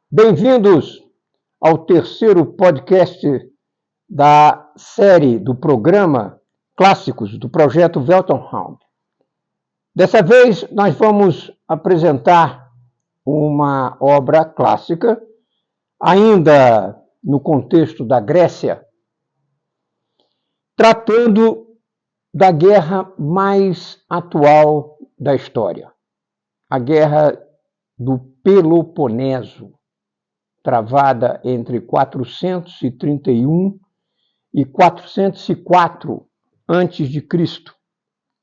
Bem-vindos ao terceiro podcast da série do programa Clássicos do projeto Weltanschauung. Dessa vez, nós vamos apresentar uma obra clássica, ainda no contexto da Grécia, tratando da guerra mais atual da história, a Guerra do Peloponeso, travada entre 431 e 404 a.C.,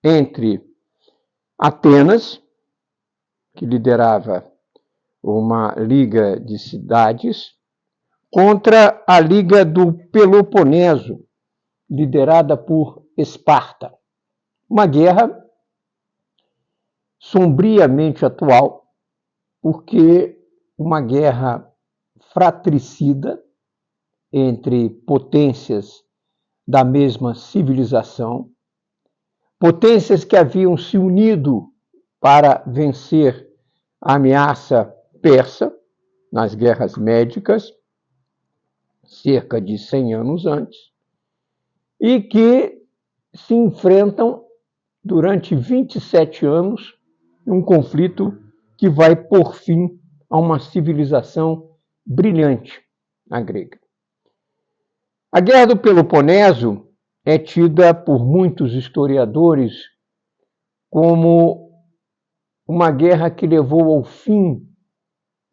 entre Atenas, que liderava uma liga de cidades, contra a Liga do Peloponeso, liderada por Esparta. Uma guerra sombriamente atual, porque uma guerra fratricida entre potências da mesma civilização, potências que haviam se unido para vencer a ameaça persa nas guerras médicas, cerca de 100 anos antes, e que se enfrentam durante 27 anos num conflito que vai pôr fim a uma civilização brilhante, a grega. A Guerra do Peloponeso é tida por muitos historiadores como uma guerra que levou ao fim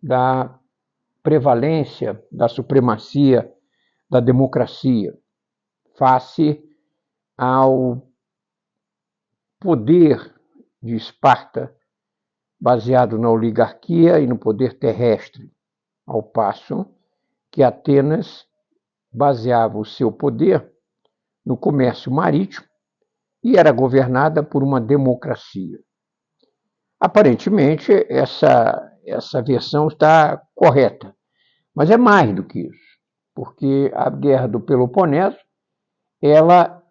da prevalência, da supremacia da democracia, face ao poder de Esparta, baseado na oligarquia e no poder terrestre, ao passo que Atenas baseava o seu poder no comércio marítimo e era governada por uma democracia. Aparentemente, essa versão está correta, mas é mais do que isso, porque a Guerra do Peloponeso ela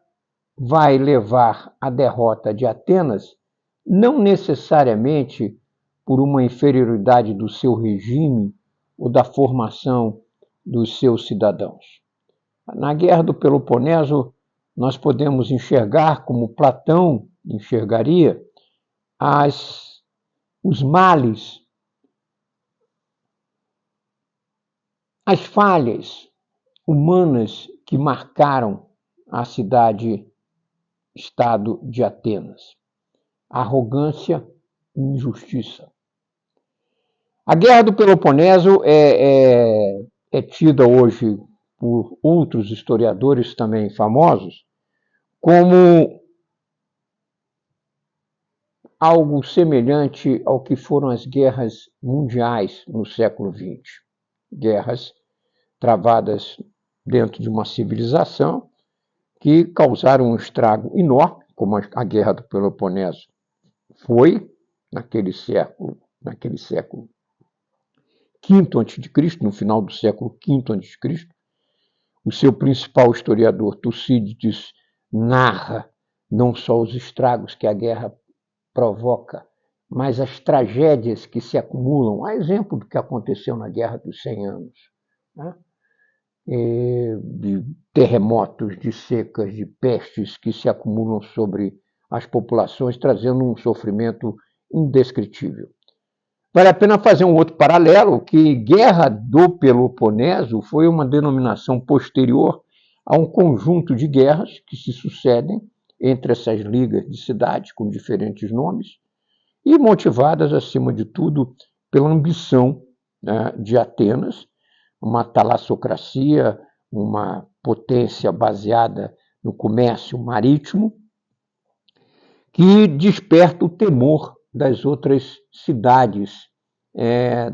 vai levar à derrota de Atenas não necessariamente por uma inferioridade do seu regime ou da formação dos seus cidadãos. Na Guerra do Peloponeso, nós podemos enxergar, como Platão enxergaria, os males, as falhas humanas que marcaram a cidade-estado de Atenas. Arrogância e injustiça. A Guerra do Peloponeso é tida hoje por outros historiadores também famosos como algo semelhante ao que foram as guerras mundiais no século XX. Guerras travadas dentro de uma civilização que causaram um estrago enorme, como a Guerra do Peloponeso foi naquele século V a.C., no final do século V a.C. O seu principal historiador, Tucídides, narra não só os estragos que a guerra provoca, mas as tragédias que se acumulam, a exemplo do que aconteceu na Guerra dos 100 Anos, né? De terremotos, de secas, de pestes que se acumulam sobre as populações, trazendo um sofrimento indescritível. Vale a pena fazer um outro paralelo, que Guerra do Peloponeso foi uma denominação posterior a um conjunto de guerras que se sucedem entre essas ligas de cidades com diferentes nomes e motivadas, acima de tudo, pela ambição, né, de Atenas, uma talassocracia, uma potência baseada no comércio marítimo, que desperta o temor das outras cidades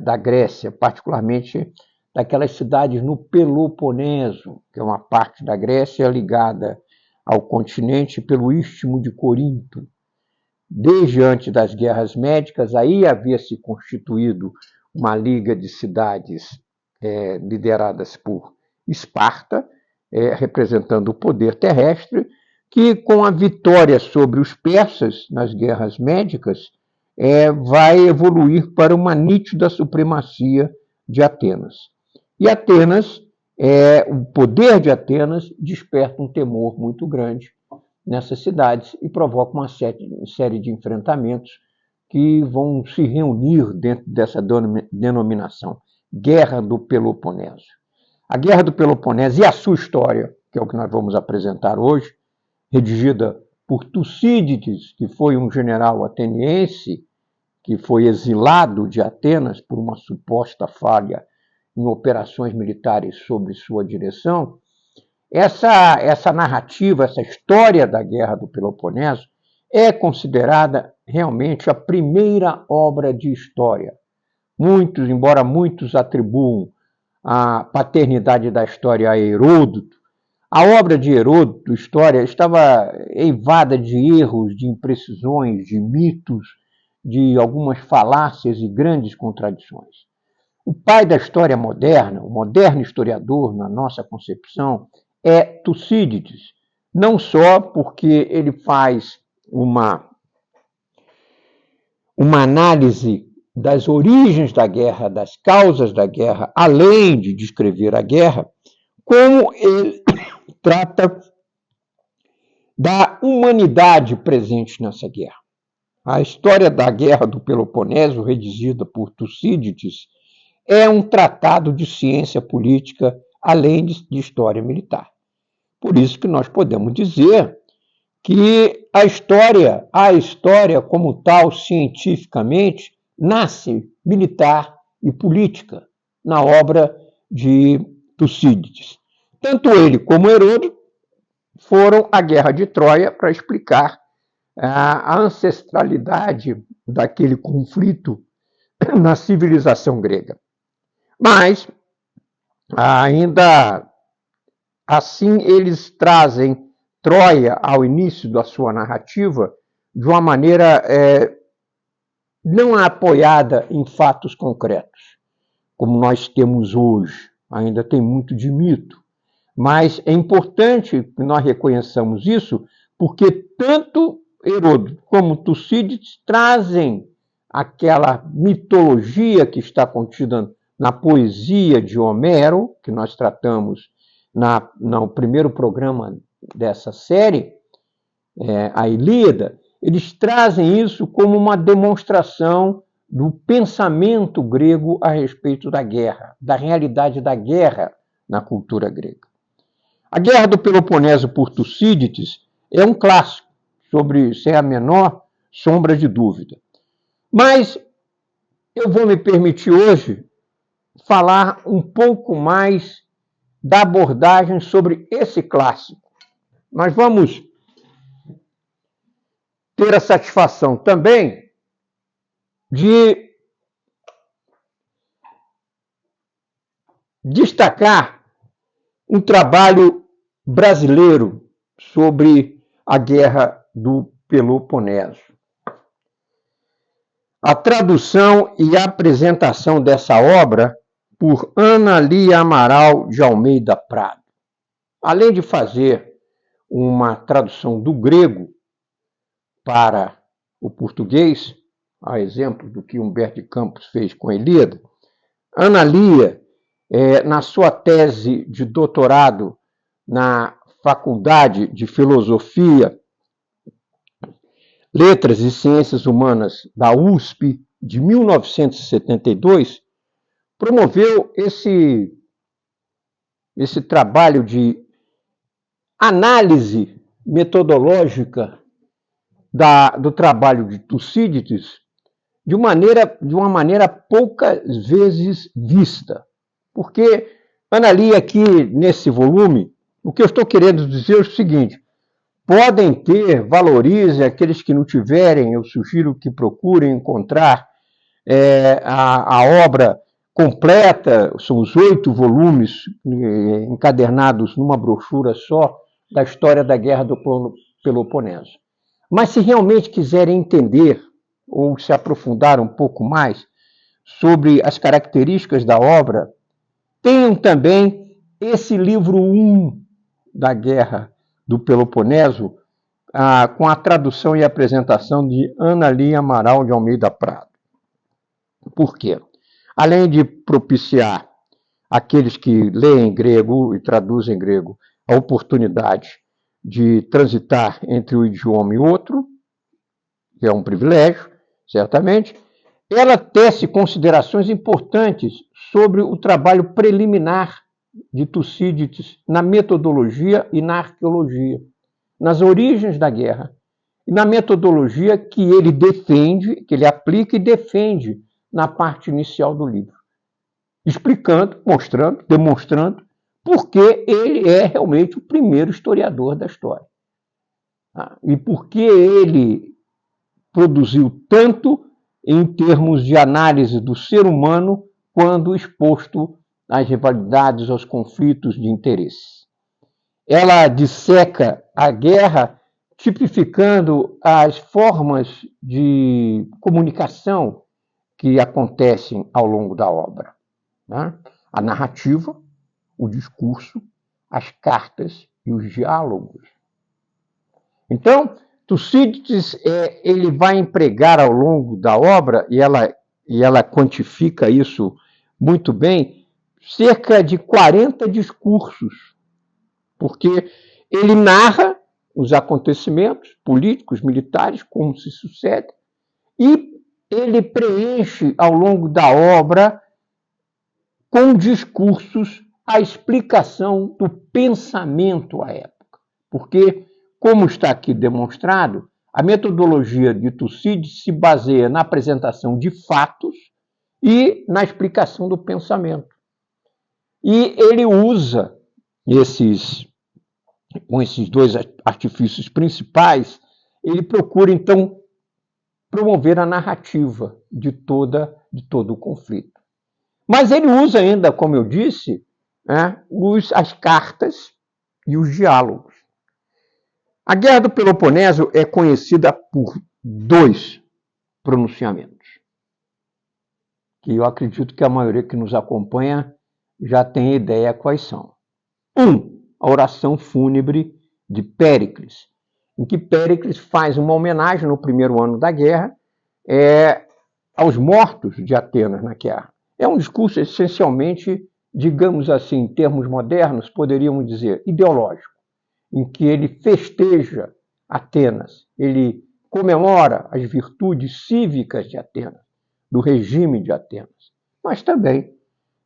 da Grécia, particularmente daquelas cidades no Peloponeso, que é uma parte da Grécia ligada ao continente pelo Istmo de Corinto. Desde antes das guerras médicas, aí havia se constituído uma liga de cidades lideradas por Esparta, representando o poder terrestre, que com a vitória sobre os persas nas guerras médicas vai evoluir para uma nítida supremacia de Atenas. E o poder de Atenas desperta um temor muito grande nessas cidades e provoca uma série de enfrentamentos que vão se reunir dentro dessa denominação, Guerra do Peloponeso. A Guerra do Peloponeso e a sua história, que é o que nós vamos apresentar hoje, redigida por Tucídides, que foi um general ateniense que foi exilado de Atenas por uma suposta falha em operações militares sob sua direção. Essa narrativa, essa história da Guerra do Peloponeso é considerada realmente a primeira obra de história. Embora muitos atribuam a paternidade da história a Heródoto, a obra de Heródoto, História, estava eivada de erros, de imprecisões, de mitos, de algumas falácias e grandes contradições. O pai da história moderna, o moderno historiador, na nossa concepção, é Tucídides, não só porque ele faz uma análise das origens da guerra, das causas da guerra, além de descrever a guerra, como ele trata da humanidade presente nessa guerra. A história da Guerra do Peloponeso, redigida por Tucídides, é um tratado de ciência política, além de história militar. Por isso que nós podemos dizer que a história como tal, cientificamente, nasce militar e política na obra de Tucídides. Tanto ele como Heródoto foram à Guerra de Troia para explicar a ancestralidade daquele conflito na civilização grega. Mas, ainda assim, eles trazem Troia ao início da sua narrativa de uma maneira não apoiada em fatos concretos, como nós temos hoje. Ainda tem muito de mito. Mas é importante que nós reconheçamos isso, porque tanto Heródoto como Tucídides trazem aquela mitologia que está contida na poesia de Homero, que nós tratamos no primeiro programa dessa série, a Ilíada. Eles trazem isso como uma demonstração do pensamento grego a respeito da guerra, da realidade da guerra na cultura grega. A Guerra do Peloponeso por Tucídides é um clássico, sem a menor sombra de dúvida. Mas eu vou me permitir hoje falar um pouco mais da abordagem sobre esse clássico. Nós vamos ter a satisfação também de destacar um trabalho brasileiro sobre a Guerra do Peloponeso. A tradução e a apresentação dessa obra por Ana Lia Amaral de Almeida Prado. Além de fazer uma tradução do grego para o português, a exemplo do que Humberto de Campos fez com Ilíada, Ana Lia, na sua tese de doutorado na Faculdade de Filosofia, Letras e Ciências Humanas da USP, de 1972, promoveu esse trabalho de análise metodológica do trabalho de Tucídides de uma maneira poucas vezes vista. Porque, Ana Lia, aqui nesse volume, o que eu estou querendo dizer é o seguinte: podem valorize aqueles que não tiverem, eu sugiro que procurem encontrar a obra completa, são os 8 volumes encadernados numa brochura só, da história da Guerra do Peloponeso. Mas se realmente quiserem entender ou se aprofundar um pouco mais sobre as características da obra, tenham também esse livro 1 da Guerra do Peloponeso, com a tradução e apresentação de Ana Lia Amaral de Almeida Prado. Por quê? além de propiciar àqueles que leem grego e traduzem grego a oportunidade de transitar entre um idioma e outro, que é um privilégio, certamente, ela tece considerações importantes sobre o trabalho preliminar de Tucídides na metodologia e na arqueologia, nas origens da guerra, e na metodologia que ele defende, que ele aplica e defende na parte inicial do livro, explicando, mostrando, demonstrando por que ele é realmente o primeiro historiador da história. E por que ele produziu tanto em termos de análise do ser humano quando exposto às rivalidades, aos conflitos de interesse. Ela disseca a guerra tipificando as formas de comunicação que acontecem ao longo da obra, né? A narrativa, o discurso, as cartas e os diálogos. Então, Tucídides ele vai empregar ao longo da obra, e ela quantifica isso muito bem, cerca de 40 discursos, porque ele narra os acontecimentos políticos, militares, como se sucede, e ele preenche ao longo da obra com discursos a explicação do pensamento à época. Porque, como está aqui demonstrado, a metodologia de Tucídides se baseia na apresentação de fatos e na explicação do pensamento. E ele usa com esses dois artifícios principais, ele procura, então, promover a narrativa de todo o conflito. Mas ele usa ainda, como eu disse, as cartas e os diálogos. A Guerra do Peloponeso é conhecida por 2 pronunciamentos, que eu acredito que a maioria que nos acompanha já tem ideia quais são. A oração fúnebre de Péricles, em que Péricles faz uma homenagem no primeiro ano da guerra aos mortos de Atenas na guerra. É um discurso essencialmente, digamos assim, em termos modernos, poderíamos dizer, ideológico, em que ele festeja Atenas, ele comemora as virtudes cívicas de Atenas, do regime de Atenas, mas também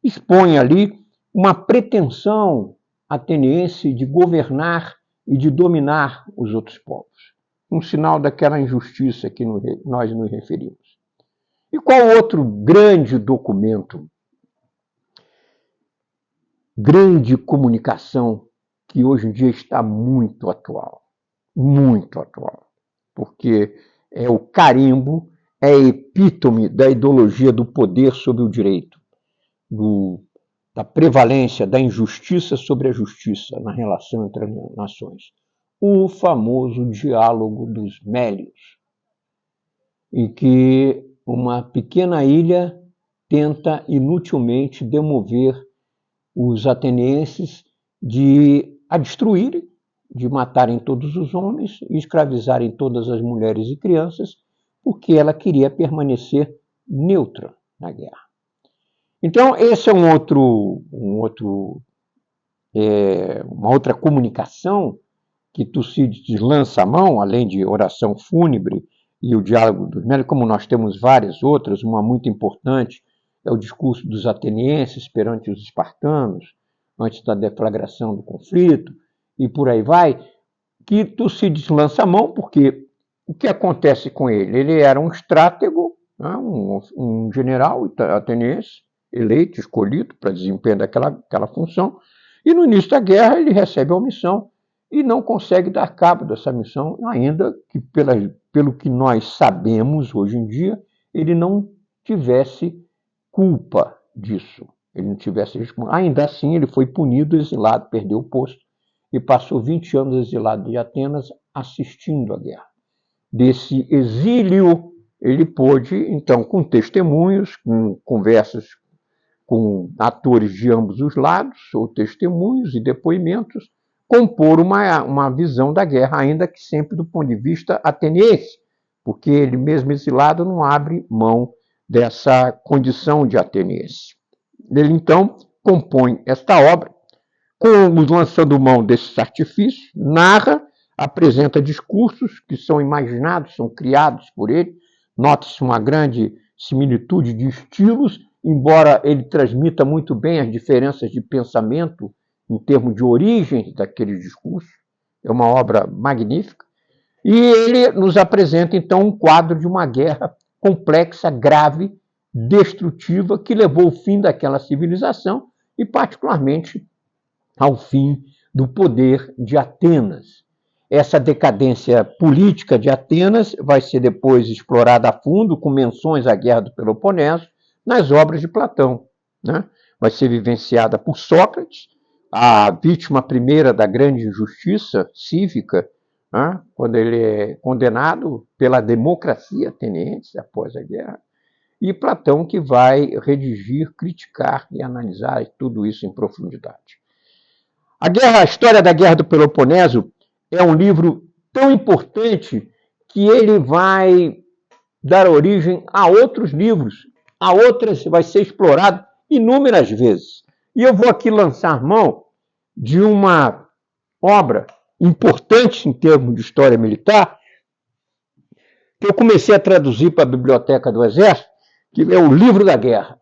expõe ali uma pretensão ateniense de governar e de dominar os outros povos, um sinal daquela injustiça que nós nos referimos. E qual outro grande documento, grande comunicação que hoje em dia está muito atual, porque é o carimbo, é a epítome da ideologia do poder sobre o direito, da prevalência da injustiça sobre a justiça na relação entre as nações. O famoso diálogo dos Mélios, em que uma pequena ilha tenta inutilmente demover os atenienses a destruírem, de matarem todos os homens e escravizarem todas as mulheres e crianças, porque ela queria permanecer neutra na guerra. Então, esse é uma outra comunicação que Tucídides lança a mão, além de oração fúnebre e o diálogo dos Mélios, como nós temos várias outras, uma muito importante é o discurso dos atenienses perante os espartanos, antes da deflagração do conflito, e por aí vai, que Tucídides lança a mão, porque o que acontece com ele? Ele era um estratego, um general ateniense, eleito, escolhido para desempenhar aquela função, e no início da guerra ele recebe a omissão e não consegue dar cabo dessa missão, ainda que, pelo que nós sabemos hoje em dia, ele não tivesse culpa disso. Ele não tivesse. Ainda assim, ele foi punido, exilado, perdeu o posto e passou 20 anos exilado de Atenas assistindo à guerra. Desse exílio, ele pôde, então, com testemunhos, com conversas com atores de ambos os lados, ou testemunhos e depoimentos, compor uma visão da guerra, ainda que sempre do ponto de vista ateniense, porque ele mesmo exilado não abre mão dessa condição de ateniense. Ele, então, compõe esta obra, lançando mão desses artifícios, narra, apresenta discursos que são imaginados, são criados por ele. Nota-se uma grande similitude de estilos, embora ele transmita muito bem as diferenças de pensamento em termos de origem daqueles discursos. É uma obra magnífica. E ele nos apresenta, então, um quadro de uma guerra complexa, grave, destrutiva, que levou ao fim daquela civilização e, particularmente, ao fim do poder de Atenas. Essa decadência política de Atenas vai ser depois explorada a fundo, com menções à Guerra do Peloponeso, nas obras de Platão, né? Vai ser vivenciada por Sócrates, a vítima primeira da grande injustiça cívica, né? Quando ele é condenado pela democracia ateniense após a guerra, e Platão, que vai redigir, criticar e analisar tudo isso em profundidade. A história da Guerra do Peloponeso é um livro tão importante que ele vai dar origem a outros livros, a outras, vai ser explorado inúmeras vezes. E eu vou aqui lançar mão de uma obra importante em termos de história militar, que eu comecei a traduzir para a Biblioteca do Exército, que é o Livro da Guerra.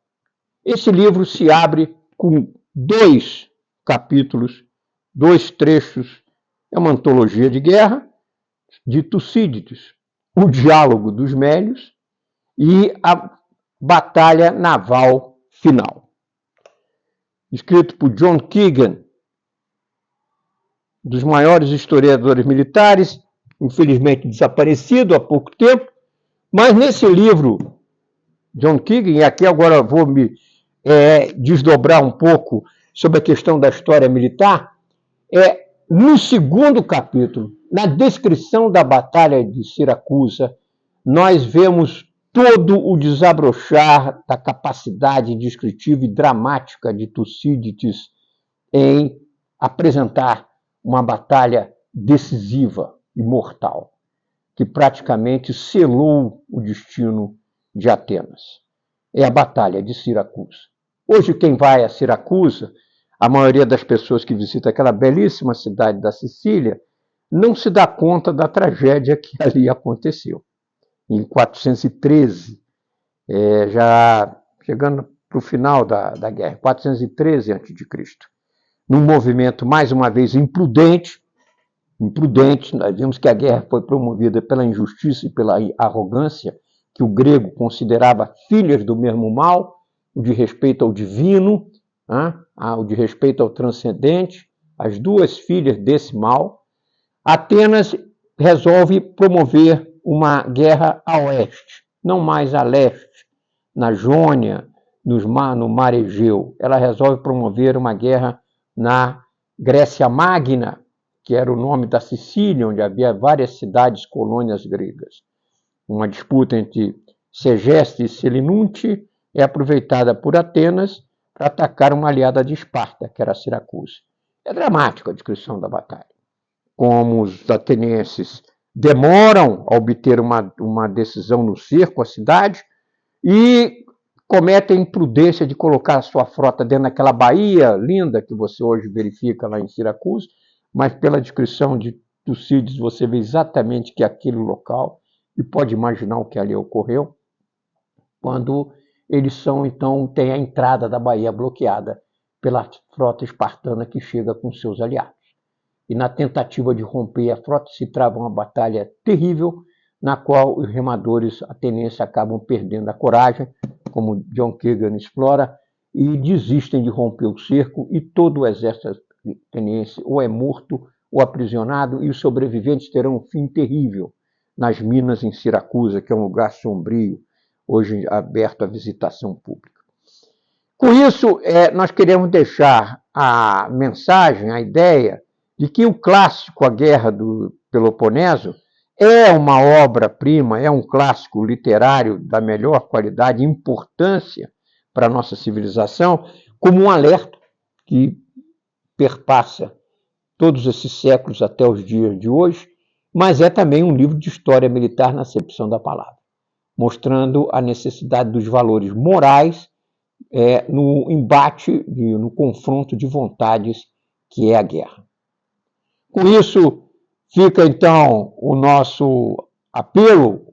Esse livro se abre com 2 capítulos, 2 trechos. É uma antologia de guerra de Tucídides, o diálogo dos Mélios e a batalha naval final. Escrito por John Keegan, dos maiores historiadores militares, infelizmente desaparecido há pouco tempo, mas nesse livro, John Keegan, e aqui agora vou me desdobrar um pouco sobre a questão da história militar, no 2º capítulo, na descrição da Batalha de Siracusa, nós vemos todo o desabrochar da capacidade descritiva e dramática de Tucídides em apresentar uma batalha decisiva e mortal, que praticamente selou o destino de Atenas. É a Batalha de Siracusa. Hoje, quem vai a Siracusa, a maioria das pessoas que visita aquela belíssima cidade da Sicília, não se dá conta da tragédia que ali aconteceu. Em 413, já chegando para o final da guerra, 413 a.C., num movimento, mais uma vez, imprudente, nós vimos que a guerra foi promovida pela injustiça e pela arrogância, que o grego considerava filhas do mesmo mal, o de respeito ao divino, o de respeito ao transcendente, as 2 filhas desse mal. Atenas resolve promover uma guerra a oeste, não mais a leste, na Jônia, no Mar Egeu. Ela resolve promover uma guerra na Grécia Magna, que era o nome da Sicília, onde havia várias cidades, colônias gregas. Uma disputa entre Segeste e Selinunte é aproveitada por Atenas para atacar uma aliada de Esparta, que era Siracusa. É dramática a descrição da batalha. Como os atenienses demoram a obter uma decisão no cerco à cidade e cometem a imprudência de colocar a sua frota dentro daquela baía linda que você hoje verifica lá em Siracusa, mas pela descrição de Tucídides você vê exatamente que é aquele local e pode imaginar o que ali ocorreu, quando eles então têm a entrada da baía bloqueada pela frota espartana que chega com seus aliados. E na tentativa de romper a frota se trava uma batalha terrível, na qual os remadores atenienses acabam perdendo a coragem, como John Keegan explora, e desistem de romper o cerco, e todo o exército ateniense ou é morto ou aprisionado, e os sobreviventes terão um fim terrível nas minas em Siracusa, que é um lugar sombrio, hoje aberto à visitação pública. Com isso, nós queremos deixar a mensagem, a ideia de que o clássico A Guerra do Peloponeso é uma obra-prima, é um clássico literário da melhor qualidade e importância para a nossa civilização, como um alerta que perpassa todos esses séculos até os dias de hoje, mas é também um livro de história militar na acepção da palavra. mostrando a necessidade dos valores morais no embate, no confronto de vontades que é a guerra. Com isso, fica então o nosso apelo,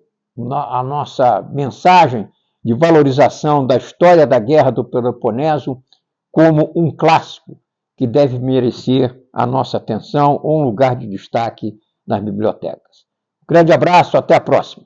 a nossa mensagem de valorização da história da Guerra do Peloponeso como um clássico que deve merecer a nossa atenção ou um lugar de destaque nas bibliotecas. Grande abraço, até a próxima.